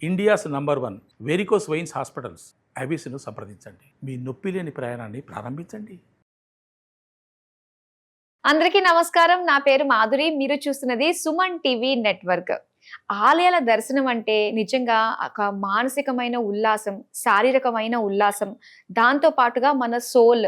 India's number 1 varicose veins hospitals ఐబీసీను సంప్రదించండి. మీ నొప్పి లేని ప్రయాణాన్ని ప్రారంభించండి. అందరికీ నమస్కారం. నా పేరు మాధురి. మీరు చూస్తున్నది సుమన్ టీవీ నెట్వర్క్. ఆలయాల దర్శనం అంటే నిజంగా ఒక మానసికమైన ఉల్లాసం, శారీరకమైన ఉల్లాసం, దాంతో పాటుగా మన సోల్,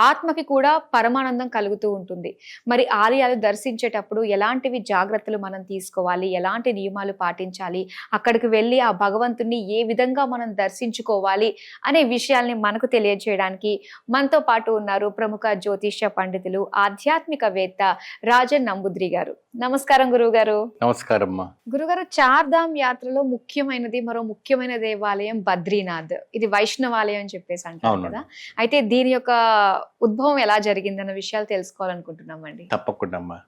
ఆత్మకి కూడా పరమానందం కలుగుతూ ఉంటుంది. మరి ఆలయాలు దర్శించేటప్పుడు ఎలాంటివి జాగ్రత్తలు మనం తీసుకోవాలి, ఎలాంటి నియమాలు పాటించాలి, అక్కడికి వెళ్ళి ఆ భగవంతుని ఏ విధంగా మనం దర్శించుకోవాలి అనే విషయాల్ని మనకు తెలియజేయడానికి మనతో పాటు ఉన్నారు ప్రముఖ జ్యోతిష్య పండితులు, ఆధ్యాత్మికవేత్త రాజన్ నంబూద్రి గారు. నమస్కారం గురువు గారు. నమస్కారం. గురుగారు, చార్ధామ్ యాత్రలో మరో ముఖ్యమైన దేవాలయం బద్రీనాథ్. ఇది వైష్ణవాలయం అని చెప్పేసి అంటారు కదా. అయితే దీని యొక్క ఉద్భవం ఎలా జరిగిందన్న విషయాలు తెలుసుకోవాలనుకుంటున్నామండి. తప్పకుండా అమ్మా.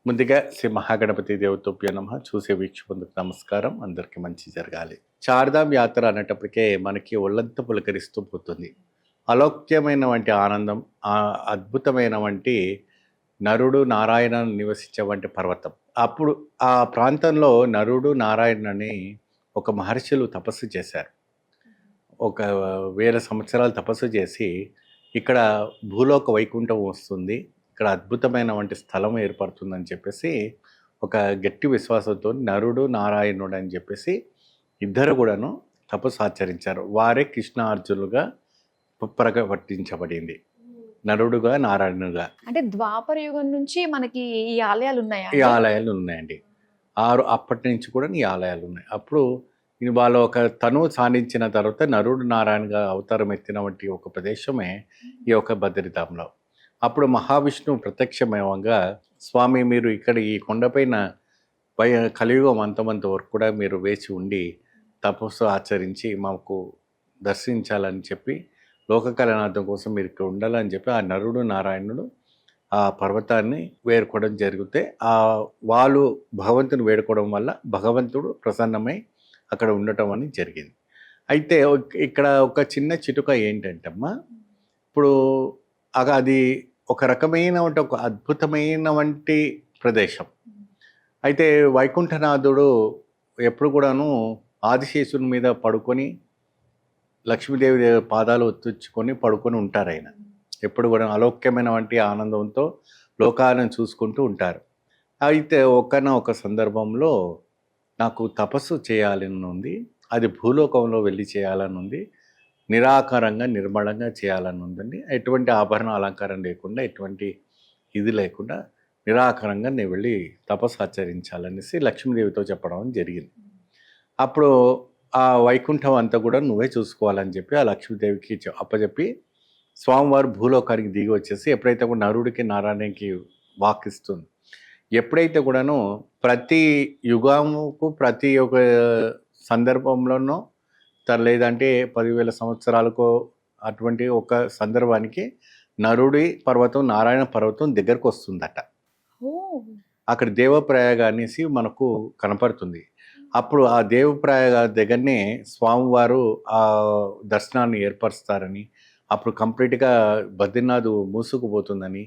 ముందుగా శ్రీ మహాగణపతి దేవతోభ్యో నమః. చూసే వీక్షకులకు నమస్కారం. అందరికి మంచి జరగాలి. చార్ధామ్ యాత్ర అనేటప్పటికే మనకి ఒళ్ళంతా పులకరిస్తూ పోతుంది. అలౌక్యమైన వంటి ఆనందం, అద్భుతమైన వంటి నరుడు నారాయణ నివసించే వంటి పర్వతం. అప్పుడు ఆ ప్రాంతంలో నరుడు నారాయణ అని ఒక మహర్షులు తపస్సు చేశారు. 1000 సంవత్సరాలు తపస్సు చేసి ఇక్కడ భూలోక వైకుంఠం వస్తుంది, ఇక్కడ అద్భుతమైన వంటి స్థలం ఏర్పడుతుందని చెప్పేసి ఒక గట్టి విశ్వాసంతో నరుడు నారాయణుడు అని చెప్పేసి ఇద్దరు కూడాను తపస్సు ఆచరించారు. వారే కృష్ణార్జునులుగా ప్రకటించబడింది. నరుడుగా నారాయణుడుగా. అంటే ద్వాపర యుగం నుంచి మనకి ఈ ఆలయాలు ఉన్నాయా? ఈ ఆలయాలు ఉన్నాయండి. అప్పటి నుంచి కూడా ఈ ఆలయాలు ఉన్నాయి. అప్పుడు వాళ్ళు ఒక తనువు సాధించిన తర్వాత నరుడు నారాయణగా అవతారం ఎత్తిన వంటి ఒక ప్రదేశమే ఈ యొక్క బద్రీధాంలో. అప్పుడు మహావిష్ణువు ప్రత్యక్షమయంగా, స్వామి మీరు ఇక్కడ ఈ కొండపైన కలియుగం అంతమంత వరకు కూడా మీరు వేచి ఉండి తపస్సు ఆచరించి మాకు దర్శించాలని చెప్పి, లోక కళ్యాణార్థం కోసం మీరు ఇక్కడ ఉండాలని చెప్పి ఆ నరుడు నారాయణుడు ఆ పర్వతాన్ని వేడుకోవడం జరిగితే, వాళ్ళు భగవంతుని వేడుకోవడం వల్ల భగవంతుడు ప్రసన్నమై అక్కడ ఉండటం అని జరిగింది. అయితే ఇక్కడ ఒక చిన్న చిటుక ఏంటంటమ్మా, ఇప్పుడు అది ఒక రకమైన ఒక అద్భుతమైన వంటి ప్రదేశం. అయితే వైకుంఠనాథుడు ఎప్పుడు కూడాను ఆదిశేషుని మీద పడుకొని లక్ష్మీదేవి పాదాలు ఒత్తుచ్చుకొని పడుకొని ఉంటారు. ఆయన ఎప్పుడు కూడా అలౌక్యమైన వంటి ఆనందంతో లోకాలను చూసుకుంటూ ఉంటారు. అయితే ఒక సందర్భంలో నాకు తపస్సు చేయాలని ఉంది, అది భూలోకంలో వెళ్ళి చేయాలని ఉంది, నిరాకారంగా నిర్మలంగా చేయాలని ఉందండి. ఎటువంటి ఆభరణ అలంకారం లేకుండా, ఎటువంటి ఇది లేకుండా నిరాకారంగా నేను వెళ్ళి తపస్సు ఆచరించాలనేసి లక్ష్మీదేవితో చెప్పడం జరిగింది. అప్పుడు ఆ వైకుంఠం అంతా కూడా నువ్వే చూసుకోవాలని చెప్పి ఆ లక్ష్మీదేవికి అప్పచెప్పి స్వామివారు భూలోకానికి దిగి వచ్చేసి, ఎప్పుడైతే కూడా నరుడికి నారాయణకి వాకిస్తుంది, ఎప్పుడైతే కూడాను ప్రతి యుగముకు ప్రతి ఒక్క సందర్భంలోనూ లేదంటే 10,000 సంవత్సరాలకు అటువంటి ఒక సందర్భానికి నరుడి పర్వతం నారాయణ పర్వతం దగ్గరకు వస్తుందట. అక్కడ దేవప్రయాగ అనేసి మనకు కనపడుతుంది. అప్పుడు ఆ దేవప్రయాగ దగ్గరనే స్వామివారు ఆ దర్శనాన్ని ఏర్పరుస్తారని, అప్పుడు కంప్లీట్గా బద్రీనాథ్ మూసుకుపోతుందని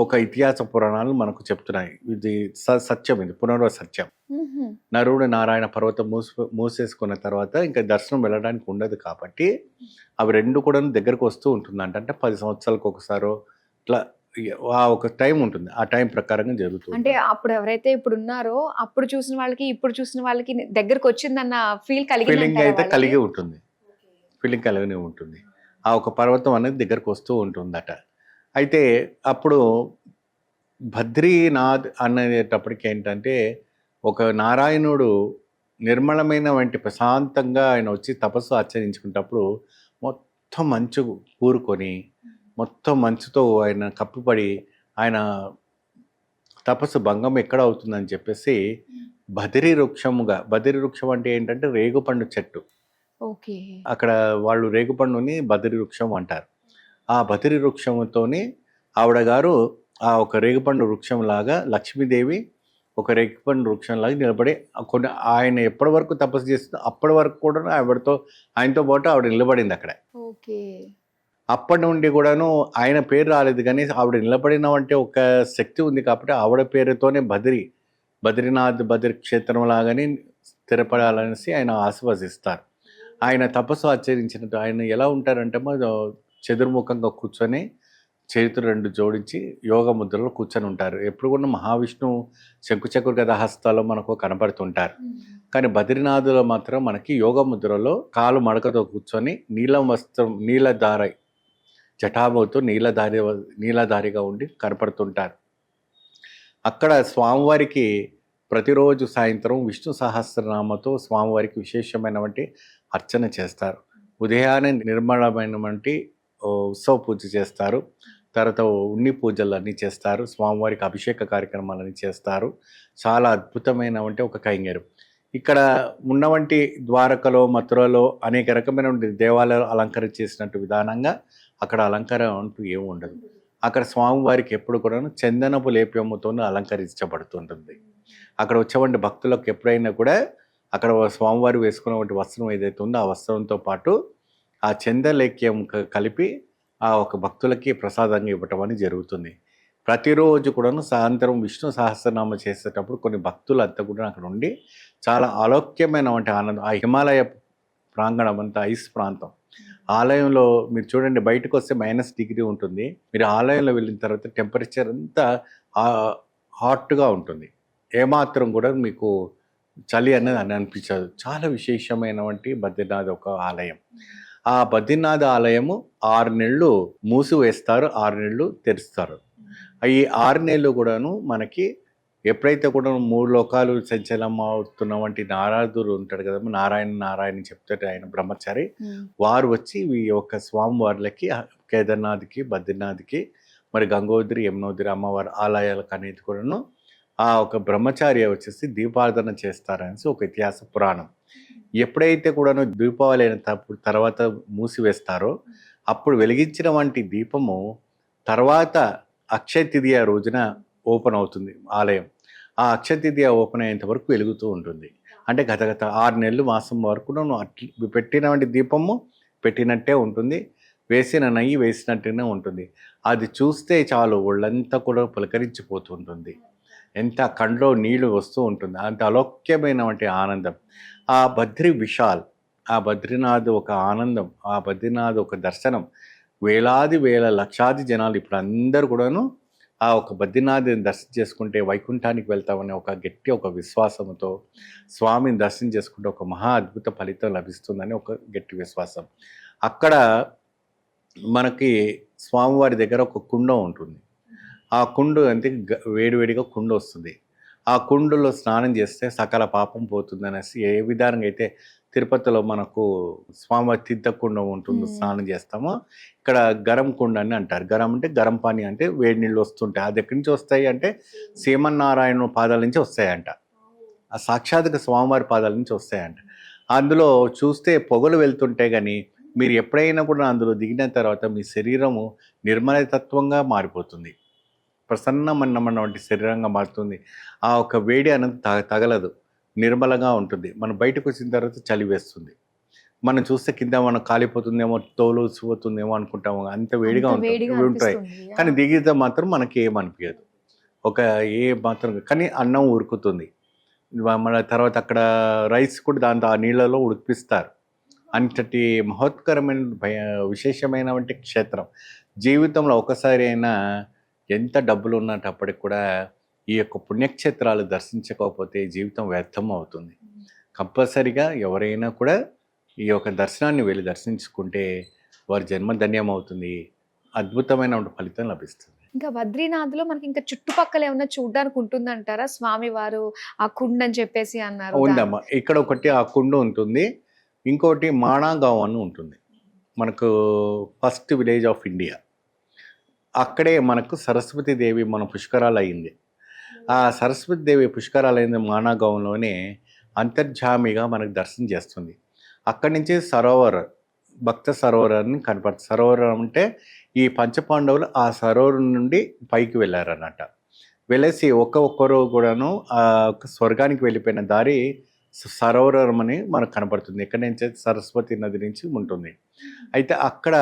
ఒక ఇతిహాస పురాణాలు మనకు చెప్తున్నాయి. ఇది సత్యం, ఇది పునర్వ సత్యం. నరుడు నారాయణ పర్వతం మూసేసుకున్న తర్వాత ఇంకా దర్శనం వెళ్ళడానికి ఉండదు కాబట్టి అవి రెండు కూడా దగ్గరకు వస్తూ ఉంటుందంట. అంటే 10 సంవత్సరాలకు ఒకసారో ఇట్లా ఒక టైం ఉంటుంది. ఆ టైం ప్రకారంగా జరుగుతుంది. అంటే అప్పుడు ఎవరైతే ఇప్పుడు ఉన్నారో అప్పుడు చూసిన వాళ్ళకి ఇప్పుడు చూసిన వాళ్ళకి దగ్గరకు వచ్చిందన్న ఫీలింగ్ అయితే కలిగి ఉంటుంది. ఫీలింగ్ కలిగి ఉంటుంది. ఆ ఒక పర్వతం అనేది దగ్గరకు వస్తూ ఉంటుందట. అయితే అప్పుడు బద్రీనాథ్ అనేటప్పటికి ఏంటంటే, ఒక నారాయణుడు నిర్మలమైన వంటి ప్రశాంతంగా ఆయన వచ్చి తపస్సు ఆచరించుకునేటప్పుడు మొత్తం మంచు కూరుకొని, మొత్తం మంచుతో ఆయన కప్పిపడి ఆయన తపస్సు భంగం ఎక్కడ అవుతుందని చెప్పేసి బదిరి వృక్షం అంటే ఏంటంటే రేగుపండు చెట్టు. అక్కడ వాళ్ళు రేగుపండుని బదిరి వృక్షం అంటారు. ఆ బదిరి వృక్షంతోని ఆవిడ గారు ఆ ఒక రేగుపండు వృక్షం లాగా, లక్ష్మీదేవి ఒక రేగుపండు వృక్షం లాగా నిలబడి కొన్ని ఆయన ఎప్పటి వరకు తపస్సు చేస్తుందో అప్పటి వరకు కూడా ఆయనతో పాటు ఆవిడ నిలబడింది అక్కడ. అప్పటి నుండి కూడాను ఆయన పేరు రాలేదు, కానీ ఆవిడ నిలబడిన అంటే ఒక శక్తి ఉంది కాబట్టి ఆవిడ పేరుతోనే బద్రీనాథ్ బద్రీ క్షేత్రం లాగానే స్థిరపడాలనేసి ఆయన ఆశీర్వదిస్తారు. ఆయన తపస్సు ఆచరించినట్టు ఆయన ఎలా ఉంటారంటే చతుర్ముఖంగా కూర్చొని చేతులు 2 జోడించి యోగ ముద్రలో కూర్చొని ఉంటారు. ఎప్పుడు కూడా మహావిష్ణువు శంకుచక్ర గదా హస్తాల్లో మనకు కనపడుతుంటారు. కానీ బద్రీనాథులో మాత్రం మనకి యోగ ముద్రలో కాలు మడకతో కూర్చొని నీలం వస్త్రం నీలధార జటాభవుతో నీలధారిగా ఉండి కనపడుతుంటారు. అక్కడ స్వామివారికి ప్రతిరోజు సాయంత్రం విష్ణు సహస్రనామతో స్వామివారికి విశేషమైనటువంటి అర్చన చేస్తారు. ఉదయాన్నే నిర్మలమైనటువంటి ఉత్సవ పూజ చేస్తారు. తర్వాత ఉన్ని పూజలు అన్నీ చేస్తారు. స్వామివారికి అభిషేక కార్యక్రమాలన్నీ చేస్తారు. చాలా అద్భుతమైనటువంటి ఒక కైంగర్యం. ఇక్కడ ఉన్నవంటి ద్వారకలో మథురలో అనేక రకమైనటువంటి దేవాలయాలు అలంకరణ చేసినట్టు విధానంగా అక్కడ అలంకారం అంటూ ఏమి ఉండదు. అక్కడ స్వామివారికి ఎప్పుడు కూడా చందనపు లేప్యముతో అలంకరించబడుతుంటుంది. అక్కడ వచ్చేవంటి భక్తులకు ఎప్పుడైనా కూడా అక్కడ స్వామివారు వేసుకున్నటువంటి వస్త్రం ఏదైతే ఉందో ఆ వస్త్రంతో పాటు ఆ చందలేఖ్యం కలిపి ఆ ఒక భక్తులకి ప్రసాదంగా ఇవ్వటం అని జరుగుతుంది. ప్రతిరోజు కూడాను సాయంత్రం విష్ణు సహస్రనామ చేసేటప్పుడు కొన్ని భక్తులు అంతా కూడా అక్కడ ఉండి చాలా ఆలోక్యమైనటువంటి ఆనందం. ఆ హిమాలయ ప్రాంగణం అంతా ఐస్ ప్రాంతం. ఆలయంలో మీరు చూడండి, బయటకు వస్తే -డిగ్రీ ఉంటుంది. మీరు ఆలయంలో వెళ్ళిన తర్వాత టెంపరేచర్ అంతా హాట్గా ఉంటుంది. ఏమాత్రం కూడా మీకు చలి అనేది అనిపించదు. చాలా విశేషమైనటువంటి బద్రీనాథ్ ఒక ఆలయం. ఆ బద్రీనాథ్ ఆలయము 6 నెలలు మూసివేస్తారు, 6 నెలలు తెరుస్తారు. ఈ 6 నెలలు కూడాను మనకి ఎప్పుడైతే కూడా 3 లోకాలు సంచలనం అవుతున్న వంటి నారదుడు ఉంటాడు కదా, నారాయణ చెప్తాడు ఆయన బ్రహ్మచారి. వారు వచ్చి ఈ యొక్క స్వామివార్లకి కేదార్నాథ్కి, బద్రీనాథ్కి, మరి గంగోత్రి, యమునోత్రి అమ్మవారి ఆలయాలకు అనేది కూడాను ఆ ఒక బ్రహ్మచారి వచ్చేసి దీపారాధన చేస్తారనేసి ఒక ఇతిహాస పురాణం. ఎప్పుడైతే కూడాను దీపావళి అయిన తర్వాత మూసివేస్తారో అప్పుడు వెలిగించిన వంటి దీపము తర్వాత అక్షయ తృతీయ రోజున ఓపెన్ అవుతుంది ఆలయం. ఆ అక్షయ తృతీయ ఓపెన్ అయ్యేంత వరకు వెలుగుతూ ఉంటుంది. అంటే గత 6 నెలలు మాసం వరకు పెట్టినటువంటి దీపము పెట్టినట్టే ఉంటుంది, వేసిన నెయ్యి వేసినట్టునే ఉంటుంది. అది చూస్తే చాలు ఒళ్ళంతా కూడా పులకరించిపోతుంటుంది. ఎంత కండ్లో నీళ్లు వస్తూ ఉంటుంది. అంత అలౌక్యమైనటువంటి ఆనందం. ఆ బద్రి విశాల్, ఆ బద్రీనాథ్ ఒక ఆనందం, ఆ బద్రీనాథ్ ఒక దర్శనం. వేల లక్షాది జనాలు ఇప్పుడు అందరూ కూడాను ఆ ఒక బద్రీనాథ్ని దర్శనం చేసుకుంటే వైకుంఠానికి వెళ్తామనే ఒక గట్టి ఒక విశ్వాసంతో స్వామిని దర్శనం చేసుకుంటే ఒక మహా అద్భుత ఫలితం లభిస్తుందని ఒక గట్టి విశ్వాసం. అక్కడ మనకి స్వామివారి దగ్గర ఒక కుండ ఉంటుంది. ఆ కుండ అంటే వేడివేడిగా కుండ వస్తుంది. ఆ కుండలో స్నానం చేస్తే సకల పాపం పోతుంది అనేసి ఏ విధానంగా అయితే తిరుపతిలో మనకు స్వామివారి తీర్థకుండ ఉంటుంది, స్నానం చేస్తామో ఇక్కడ గరం కుండ అని అంటారు. గరం అంటే గరం పానీ, అంటే వేడి నీళ్ళు వస్తుంటాయి. అది ఎక్కడి నుంచి వస్తాయి అంటే శ్రీమన్నారాయణ పాదాల నుంచి వస్తాయంట. ఆ సాక్షాత్గా స్వామివారి పాదాల నుంచి వస్తాయంట. అందులో చూస్తే పొగలు వెళ్తుంటే కానీ మీరు ఎప్పుడైనా కూడా అందులో దిగిన తర్వాత మీ శరీరము నిర్మలతత్వంగా మారిపోతుంది, ప్రసన్నమన్నమన్న వంటి శరీరంగా మారుతుంది. ఆ ఒక వేడి అనేది తగలదు, నిర్మలంగా ఉంటుంది. మనం బయటకు వచ్చిన తర్వాత చలి వేస్తుంది. మనం చూస్తే కింద మనం కాలిపోతుందేమో, తోలు ఉసిపోతుందేమో అనుకుంటాము, అంత వేడిగా ఉంటాయి. కానీ దిగితే మాత్రం మనకి ఏమనిపించదు, ఒక ఏ మాత్రం. కానీ అన్నం ఉరుకుతుంది. మన తర్వాత అక్కడ రైస్ కూడా దాంతో ఆ నీళ్ళలో ఉడికిస్తారు. అంతటి మహోత్కరమైన విశేషమైనటువంటి క్షేత్రం. జీవితంలో ఒకసారి అయినా ఎంత డబ్బులు ఉన్నప్పటికి కూడా ఈ యొక్క పుణ్యక్షేత్రాలు దర్శించకపోతే జీవితం వ్యర్థం అవుతుంది. కంపల్సరిగా ఎవరైనా కూడా ఈ యొక్క దర్శనాన్ని వెళ్ళి దర్శించుకుంటే వారి జన్మ ధన్యం అవుతుంది, అద్భుతమైన ఫలితం లభిస్తుంది. ఇంకా బద్రీనాథ్లో మనకి ఇంకా చుట్టుపక్కల ఏమన్నా చూడడానికి ఉంటుందంటారా? స్వామి వారు ఆ కుండ అని చెప్పేసి అన్నారు. ఉందమ్మా, ఇక్కడ ఒకటి ఆ కుండ ఉంటుంది, ఇంకోటి మాణాగావ్ అని ఉంటుంది. మనకు ఫస్ట్ విలేజ్ ఆఫ్ ఇండియా. అక్కడే మనకు సరస్వతీదేవి మన పుష్కరాలు అయింది. ఆ సరస్వతీదేవి పుష్కరాలు అయింది మాణాగావ్లోనే అంతర్జామిగా మనకు దర్శనం చేస్తుంది. అక్కడి నుంచి సరోవర్, భక్త సరోవరాన్ని కనపడుతుంది. సరోవరం అంటే ఈ పంచపాండవులు ఆ సరోవరం నుండి పైకి వెళ్ళారన్నమాట. వెళ్ళేసి ఒక్కొక్కరు కూడాను ఆ స్వర్గానికి వెళ్ళిపోయిన దారి సరోవరం అని మనకు కనపడుతుంది. ఎక్కడి నుంచి? సరస్వతి నది నుంచి ఉంటుంది. అయితే అక్కడ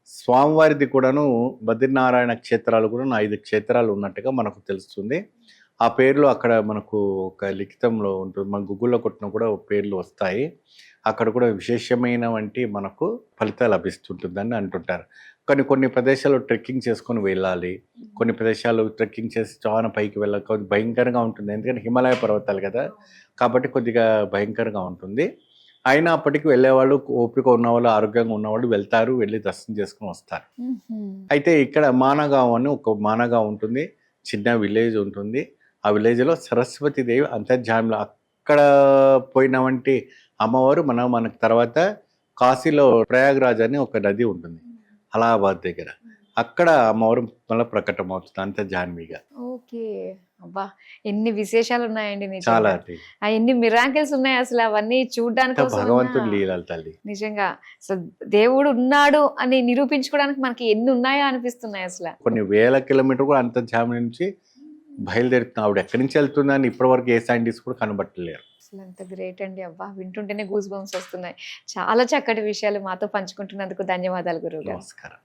స్వామివారిది కూడాను బద్రీనారాయణ క్షేత్రాలు కూడా 5 క్షేత్రాలు ఉన్నట్టుగా మనకు తెలుస్తుంది. ఆ పేర్లు అక్కడ మనకు ఒక లిఖితంలో ఉంటుంది, మన గూగుల్లో కొట్టినా కూడా పేర్లు వస్తాయి. అక్కడ కూడా విశేషమైన వంటి మనకు ఫలితాలు లభిస్తుంటుందని అంటుంటారు. కానీ కొన్ని ప్రదేశాలు ట్రెక్కింగ్ చేసుకొని వెళ్ళాలి, కొన్ని ప్రదేశాలు ట్రెక్కింగ్ చేసి చాలా పైకి వెళ్ళాలి, కొద్దిగా భయంకరంగా ఉంటుంది. ఎందుకంటే హిమాలయ పర్వతాలు కదా, కాబట్టి కొద్దిగా భయంకరంగా ఉంటుంది. అయినప్పటికీ వెళ్ళేవాళ్ళు, ఓపిక ఉన్నవాళ్ళు, ఆరోగ్యంగా ఉన్నవాళ్ళు వెళ్తారు, వెళ్ళి దర్శనం చేసుకొని వస్తారు. అయితే ఇక్కడ మానగావ్ అని ఒక మానగావ్ ఉంటుంది, చిన్న విలేజ్ ఉంటుంది. ఆ విలేజ్లో సరస్వతీదేవి అంతర్జామిలో అక్కడ పోయిన వంటి అమ్మవారు మనకు తర్వాత కాశీలో ప్రయాగ్రాజ్ అని ఒక నది ఉంటుంది అలహాబాద్ దగ్గర, అక్కడ అమ్మవారు మళ్ళీ ప్రకటమవుతుంది అంతర్జాన్మిగా. ఓకే, అబ్బా ఎన్ని విశేషాలు ఉన్నాయండి చాలా నిజంగా. ఎన్ని మిరాకిల్స్ ఉన్నాయి అసలు, అవన్నీ చూడడానికి భగవంతుడి లీలలు తల్లి. నిజంగా అసలు దేవుడు ఉన్నాడు అని నిరూపించుకోవడానికి మనకి ఎన్ని ఉన్నాయో అనిపిస్తున్నాయి అసలు. కొన్ని వేల కిలోమీటర్ కూడా అంతర్జామి నుంచి బయలుదేరుతుంది. ఆవిడ ఎక్కడి నుంచి వెళ్తుందని ఇప్పటివరకు ఏ సైంటిస్ట్ కూడా కనబట్టలేరు. అసలు అంత గ్రేట్ అండి, అబ్బా వింటుంటేనే గూస్ బంప్స్ వస్తున్నాయి. చాలా చక్కటి విషయాలు మాతో పంచుకుంటున్నందుకు ధన్యవాదాలు గురువు గారు. నమస్కారం.